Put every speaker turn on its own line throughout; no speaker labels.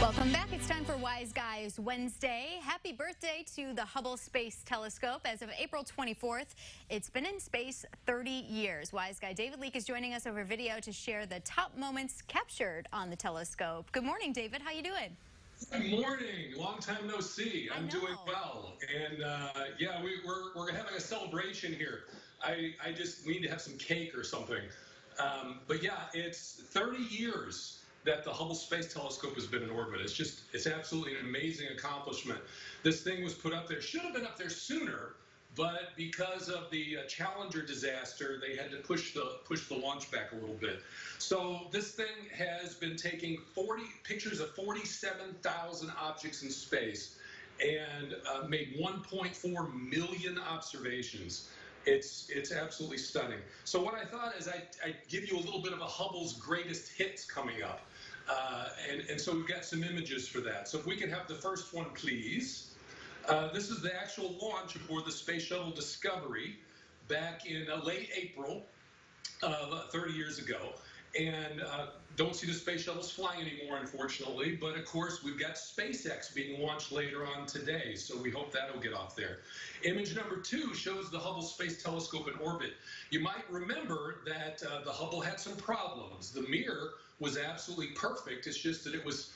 Welcome back. It's time for Wise Guys Wednesday. Happy birthday to the Hubble Space Telescope. As of April 24th, it's been in space 30 years. Wise Guy David Leake is joining us over video to share the top moments captured on the telescope. Good morning, David. How you doing?
Good morning. Long time no see. I'm doing well. And yeah, we're having a celebration here. I just need to have some cake or something. But yeah, it's 30 years that the Hubble Space Telescope has been in orbit. It's absolutely an amazing accomplishment. This thing was put up there, should have been up there sooner, but because of the Challenger disaster, they had to push the launch back a little bit. So this thing has been taking 40 pictures of 47,000 objects in space and made 1.4 million observations. It's absolutely stunning. So what I thought is I'd give you a little bit of a Hubble's greatest hits coming up. And so we've got some images for that. So if we can have the first one, please. This is the actual launch aboard the Space Shuttle Discovery back in late April, 30 years ago. And don't see the space shuttles flying anymore, unfortunately. But of course, we've got SpaceX being launched later on today. So we hope that'll get off there. Image number 2 shows the Hubble Space Telescope in orbit. You might remember that the Hubble had some problems. The mirror was absolutely perfect. It's just that it was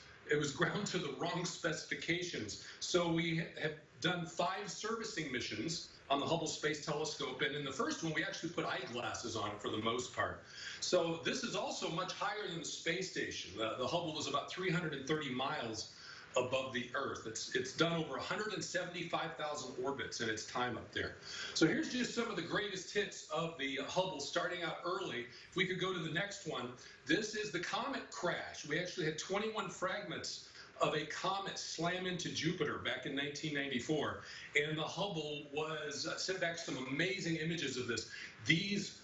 ground to the wrong specifications. So we have done 5 servicing missions on the Hubble Space Telescope, and in the first one we actually put eyeglasses on it for the most part. So this is also much higher than the space station. The Hubble is about 330 miles above the Earth. It's done over 175,000 orbits in its time up there. So here's just some of the greatest hits of the Hubble starting out early. If we could go to the next one, this is the Comet crash. We actually had 21 fragments of a comet slam into Jupiter back in 1994. And the Hubble sent back some amazing images of this. These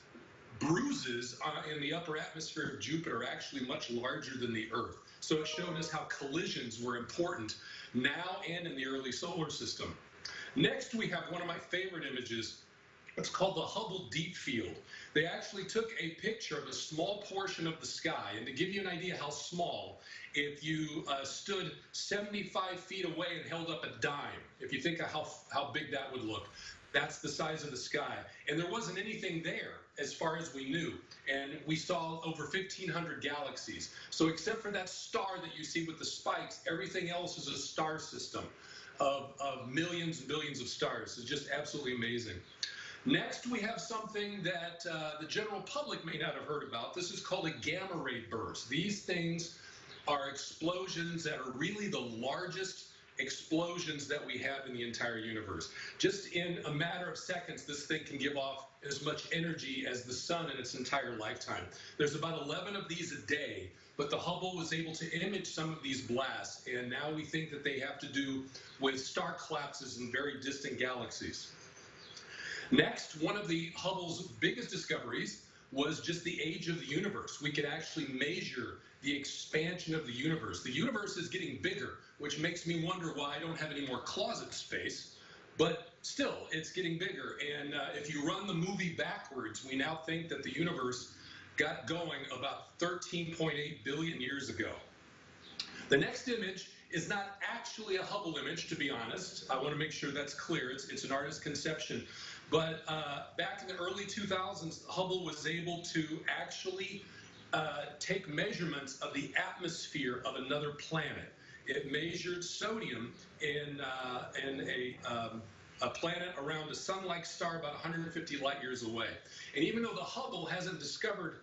bruises in the upper atmosphere of Jupiter are actually much larger than the Earth. So it showed us how collisions were important now and in the early solar system. Next, we have one of my favorite images. It's called the Hubble Deep Field. They actually took a picture of a small portion of the sky. And to give you an idea how small, if you stood 75 feet away and held up a dime, if you think of how big that would look, that's the size of the sky. And there wasn't anything there as far as we knew. And we saw over 1,500 galaxies. So except for that star that you see with the spikes, everything else is a star system of millions and billions of stars. It's just absolutely amazing. Next, we have something that the general public may not have heard about. This is called a Gammaray Burst. These things are explosions that are really the largest explosions that we have in the entire universe. Just in a matter of seconds, this thing can give off as much energy as the sun in its entire lifetime. There's about 11 of these a day, but the Hubble was able to image some of these blasts, and now we think that they have to do with star collapses in very distant galaxies. Next, one of the Hubble's biggest discoveries was just the age of the universe. We could actually measure the expansion of the universe. The universe is getting bigger, which makes me wonder why I don't have any more closet space. But still, it's getting bigger. And if you run the movie backwards, we now think that the universe got going about 13.8 billion years ago. The next image is not actually a Hubble image, to be honest. I want to make sure that's clear. It's an artist's conception. But back in the early 2000s, Hubble was able to actually take measurements of the atmosphere of another planet. It measured sodium in a planet around a sun-like star about 150 light years away. And even though the Hubble hasn't discovered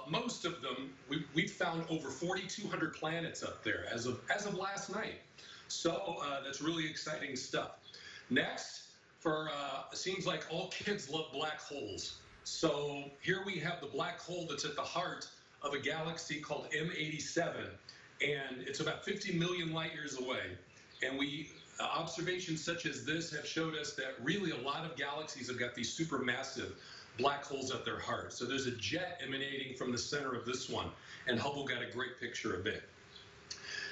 most of them, we've found over 4,200 planets up there as of last night. So that's really exciting stuff. Next, it seems like all kids love black holes. So here we have the black hole that's at the heart of a galaxy called M87, and it's about 50 million light years away. And observations such as this have showed us that really a lot of galaxies have got these supermassive black holes at their heart. So there's a jet emanating from the center of this one, and Hubble got a great picture of it.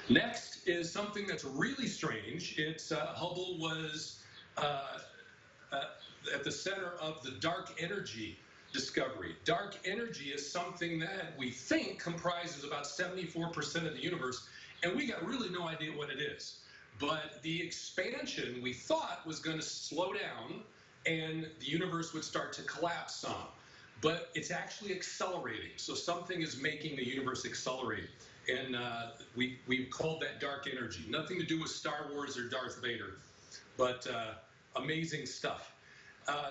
Next is something that's really strange. Hubble was at the center of the dark energy discovery. Dark energy is something that we think comprises about 74% of the universe, and we got really no idea what it is. But the expansion we thought was going to slow down and the universe would start to collapse some. But it's actually accelerating. So something is making the universe accelerate. And we called that dark energy. Nothing to do with Star Wars or Darth Vader, but amazing stuff.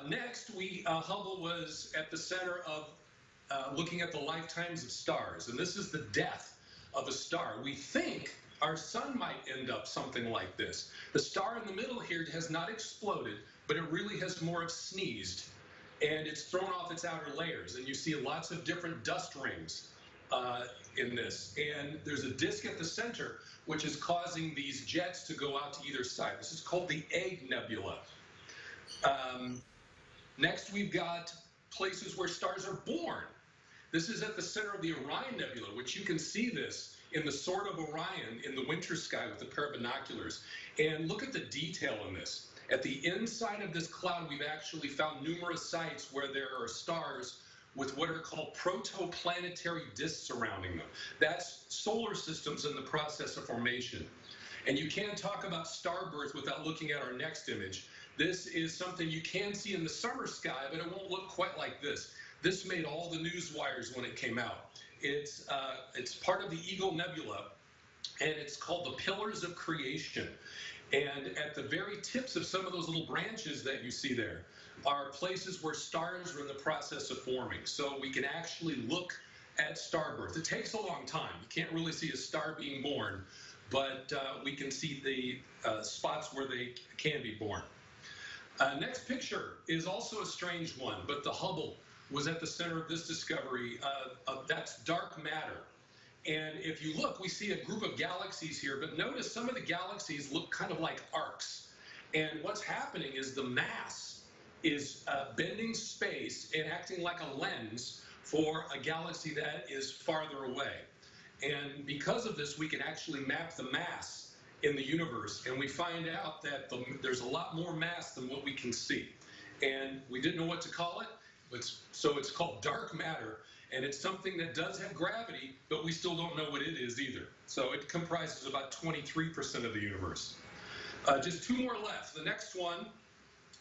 Next, Hubble was at the center of looking at the lifetimes of stars. And this is the death of a star. We think our sun might end up something like this. The star in the middle here has not exploded, but it really has more of sneezed. And it's thrown off its outer layers. And you see lots of different dust rings in this. And there's a disk at the center, which is causing these jets to go out to either side. This is called the Egg Nebula. Next, we've got places where stars are born. This is at the center of the Orion Nebula, which you can see this in the Sword of Orion in the winter sky with a pair of binoculars. And look at the detail in this. At the inside of this cloud, we've actually found numerous sites where there are stars with what are called protoplanetary disks surrounding them. That's solar systems in the process of formation. And you can't talk about star birth without looking at our next image. This is something you can see in the summer sky, but it won't look quite like this. This made all the news wires when it came out. It's part of the Eagle Nebula, and it's called the Pillars of Creation. And at the very tips of some of those little branches that you see there are places where stars are in the process of forming. So we can actually look at star birth. It takes a long time. You can't really see a star being born, but we can see the spots where they can be born. Next picture is also a strange one, but the Hubble was at the center of this discovery. That's dark matter. And if you look, we see a group of galaxies here, but notice some of the galaxies look kind of like arcs. And what's happening is the mass is bending space and acting like a lens for a galaxy that is farther away. And because of this, we can actually map the mass in the universe, and we find out that there's a lot more mass than what we can see. And we didn't know what to call it, so it's called dark matter. And it's something that does have gravity, but we still don't know what it is either. So it comprises about 23% of the universe. Just two more left. The next one,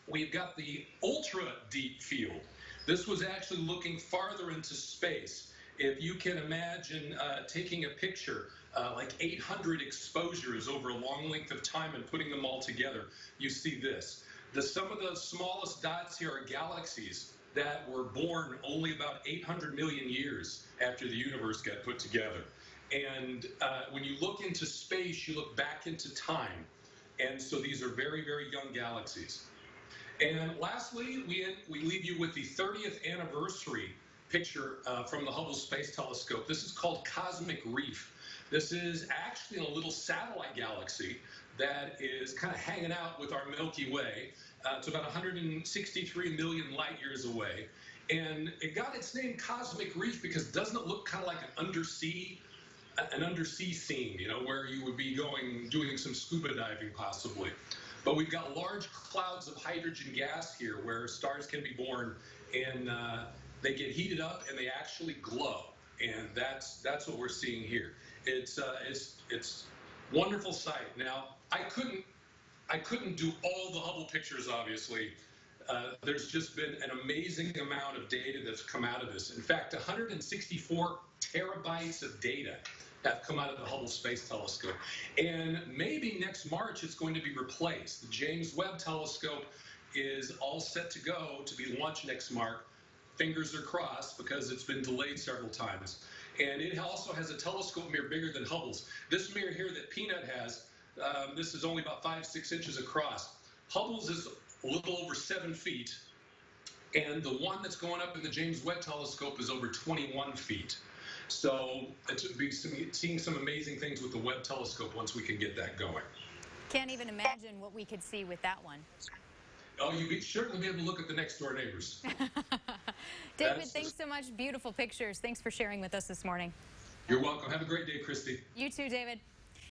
we've got the ultra deep field. This was actually looking farther into space. If you can imagine taking a picture, like 800 exposures over a long length of time and putting them all together, you see this. Some of the smallest dots here are galaxies that were born only about 800 million years after the universe got put together. And when you look into space, you look back into time. And so these are very, very young galaxies. And lastly, we leave you with the 30th anniversary picture from the Hubble Space Telescope. This is called Cosmic Reef. This is actually a little satellite galaxy that is kind of hanging out with our Milky Way. It's about 163 million light years away. And it got its name Cosmic Reef because doesn't it look kind of like an undersea scene, you know, where you would be doing some scuba diving possibly. But we've got large clouds of hydrogen gas here where stars can be born, and they get heated up and they actually glow. And that's what we're seeing here. It's wonderful sight. Now, I couldn't do all the Hubble pictures, obviously. There's just been an amazing amount of data that's come out of this. In fact, 164 terabytes of data have come out of the Hubble Space Telescope. And maybe next March it's going to be replaced. The James Webb Telescope is all set to go to be launched next March. Fingers are crossed because it's been delayed several times. And it also has a telescope mirror bigger than Hubble's. This mirror here that Peanut has, this is only about 5-6 inches across. Hubble's is a little over 7 feet, and the one that's going up in the James Webb Telescope is over 21 feet. So it's be seeing some amazing things with the Webb Telescope once we can get that going.
Can't even imagine what we could see with that one.
Oh, you'd certainly be able to look at the next door neighbors.
David, thanks so much. Beautiful pictures. Thanks for sharing with us this morning.
You're welcome. Have a great day, Christy.
You too, David.